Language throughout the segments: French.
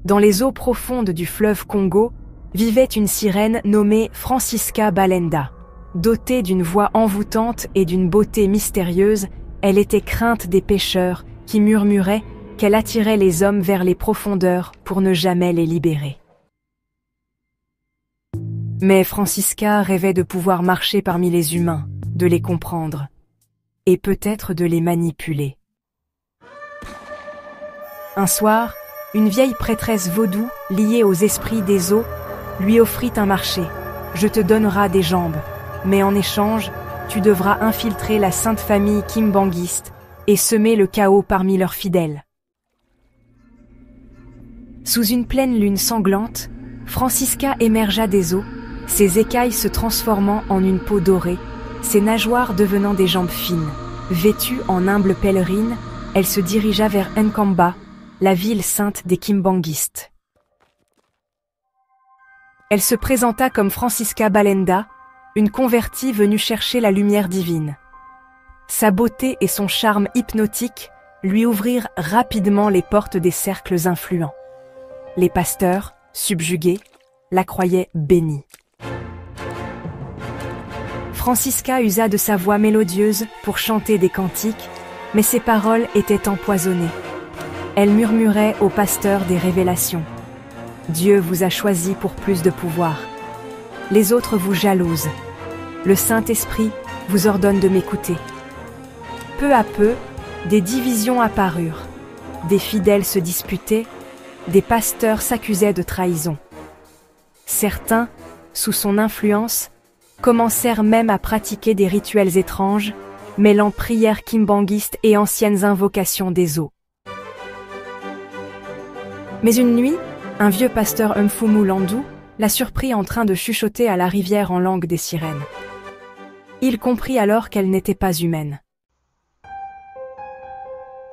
dans les eaux profondes du fleuve Congo, vivait une sirène nommée Francisca Balenda. Dotée d'une voix envoûtante et d'une beauté mystérieuse, elle était crainte des pêcheurs qui murmuraient qu'elle attirait les hommes vers les profondeurs pour ne jamais les libérer. Mais Francisca rêvait de pouvoir marcher parmi les humains, de les comprendre, et peut-être de les manipuler. Un soir, une vieille prêtresse vaudou, liée aux esprits des eaux, lui offrit un marché. « Je te donnerai des jambes, mais en échange, tu devras infiltrer la sainte famille kimbangiste et semer le chaos parmi leurs fidèles. » Sous une pleine lune sanglante, Francisca émergea des eaux, ses écailles se transformant en une peau dorée, ses nageoires devenant des jambes fines. Vêtue en humble pèlerine, elle se dirigea vers Nkamba, la ville sainte des kimbanguistes. Elle se présenta comme Francisca Balenda, une convertie venue chercher la lumière divine. Sa beauté et son charme hypnotique lui ouvrirent rapidement les portes des cercles influents. Les pasteurs, subjugués, la croyaient bénie. Francisca usa de sa voix mélodieuse pour chanter des cantiques, mais ses paroles étaient empoisonnées. Elle murmurait aux pasteurs des révélations. Dieu vous a choisi pour plus de pouvoir. Les autres vous jalousent. Le Saint-Esprit vous ordonne de m'écouter. Peu à peu, des divisions apparurent. Des fidèles se disputaient, des pasteurs s'accusaient de trahison. Certains, sous son influence, commencèrent même à pratiquer des rituels étranges, mêlant prières kimbanguistes et anciennes invocations des eaux. Mais une nuit, un vieux pasteur Mfumu Landu la surprit en train de chuchoter à la rivière en langue des sirènes. Il comprit alors qu'elle n'était pas humaine.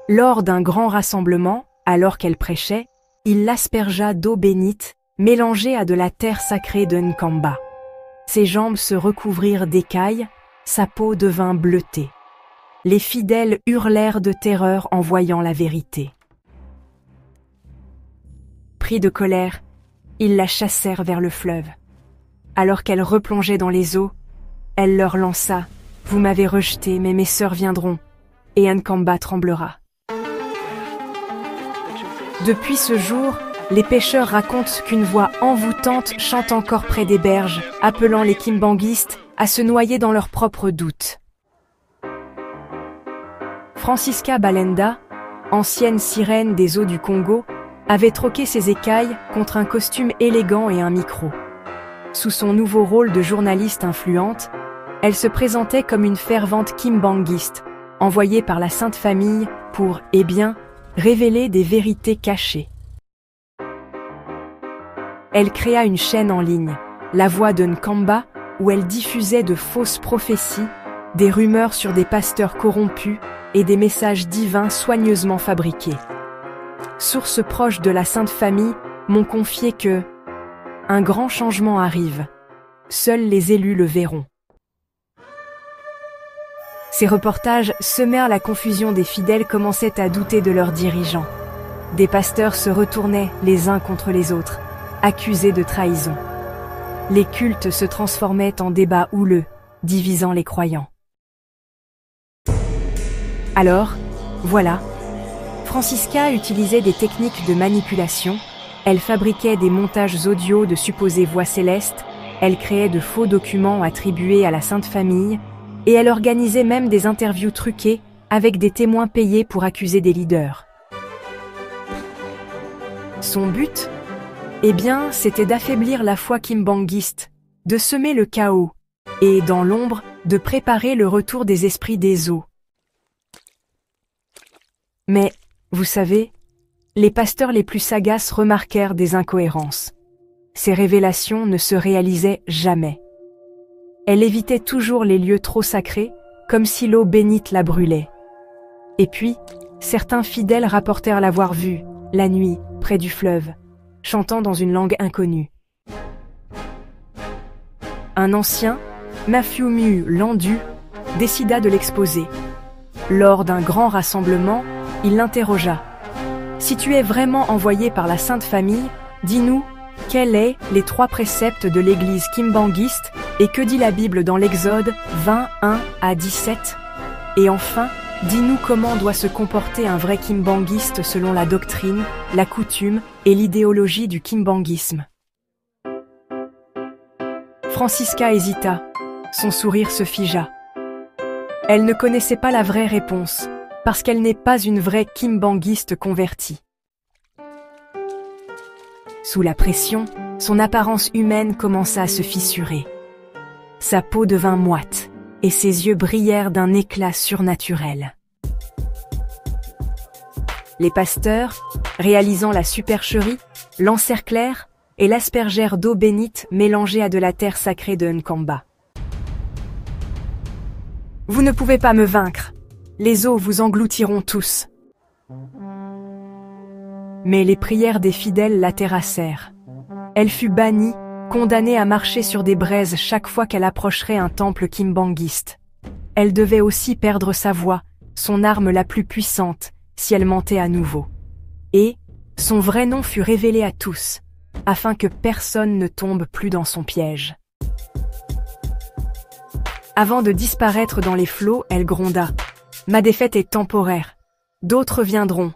Lors d'un grand rassemblement, alors qu'elle prêchait, il l'aspergea d'eau bénite, mélangée à de la terre sacrée de Nkamba. Ses jambes se recouvrirent d'écailles, sa peau devint bleutée. Les fidèles hurlèrent de terreur en voyant la vérité. Pris de colère, ils la chassèrent vers le fleuve. Alors qu'elle replongeait dans les eaux, elle leur lança « Vous m'avez rejeté, mais mes sœurs viendront, et Nkamba tremblera. » Depuis ce jour, les pêcheurs racontent qu'une voix envoûtante chante encore près des berges, appelant les kimbanguistes à se noyer dans leurs propres doutes. Francisca Balenda, ancienne sirène des eaux du Congo, avait troqué ses écailles contre un costume élégant et un micro. Sous son nouveau rôle de journaliste influente, elle se présentait comme une fervente kimbanguiste, envoyée par la Sainte Famille pour, révéler des vérités cachées. Elle créa une chaîne en ligne, La Voix de Nkamba, où elle diffusait de fausses prophéties, des rumeurs sur des pasteurs corrompus et des messages divins soigneusement fabriqués. Sources proches de la Sainte Famille m'ont confié que un grand changement arrive. Seuls les élus le verront. Ces reportages semèrent la confusion des fidèles commençaient à douter de leurs dirigeants. Des pasteurs se retournaient les uns contre les autres, accusés de trahison. Les cultes se transformaient en débats houleux, divisant les croyants. Alors, voilà, Francisca utilisait des techniques de manipulation, elle fabriquait des montages audio de supposées voix célestes, elle créait de faux documents attribués à la Sainte Famille, et elle organisait même des interviews truquées avec des témoins payés pour accuser des leaders. Son but ? C'était d'affaiblir la foi kimbanguiste, de semer le chaos, et, dans l'ombre, de préparer le retour des esprits des eaux. Mais, vous savez, les pasteurs les plus sagaces remarquèrent des incohérences. Ces révélations ne se réalisaient jamais. Elle évitait toujours les lieux trop sacrés, comme si l'eau bénite la brûlait. Et puis, certains fidèles rapportèrent l'avoir vue, la nuit, près du fleuve, chantant dans une langue inconnue. Un ancien, Mfumu Landu, décida de l'exposer. Lors d'un grand rassemblement, il l'interrogea. « Si tu es vraiment envoyé par la Sainte Famille, dis-nous, quels sont les 3 préceptes de l'Église kimbanguiste et que dit la Bible dans l'Exode 21 à 17? Et enfin, dis-nous comment doit se comporter un vrai kimbanguiste selon la doctrine, la coutume et l'idéologie du kimbanguisme. Francisca hésita, son sourire se figea. Elle ne connaissait pas la vraie réponse, parce qu'elle n'est pas une vraie kimbanguiste convertie. Sous la pression, son apparence humaine commença à se fissurer. Sa peau devint moite, et ses yeux brillèrent d'un éclat surnaturel. Les pasteurs, réalisant la supercherie, l'encerclèrent et l'aspergèrent d'eau bénite mélangée à de la terre sacrée de Nkamba. « Vous ne pouvez pas me vaincre, les eaux vous engloutiront tous. » Mais les prières des fidèles la terrassèrent. Elle fut bannie, condamnée à marcher sur des braises chaque fois qu'elle approcherait un temple kimbanguiste. Elle devait aussi perdre sa voix, son arme la plus puissante, si elle mentait à nouveau. Et son vrai nom fut révélé à tous, afin que personne ne tombe plus dans son piège. Avant de disparaître dans les flots, elle gronda. « Ma défaite est temporaire. D'autres viendront.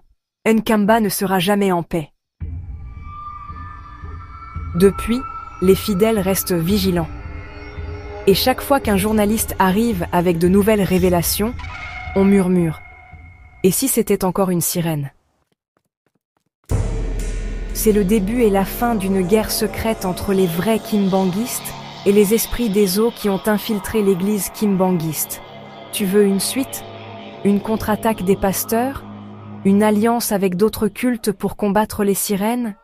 Nkamba ne sera jamais en paix. » Depuis, les fidèles restent vigilants. Et chaque fois qu'un journaliste arrive avec de nouvelles révélations, on murmure. Et si c'était encore une sirène? C'est le début et la fin d'une guerre secrète entre les vrais kimbanguistes et les esprits des eaux qui ont infiltré l'église kimbanguiste. Tu veux une suite? Une contre-attaque des pasteurs? Une alliance avec d'autres cultes pour combattre les sirènes?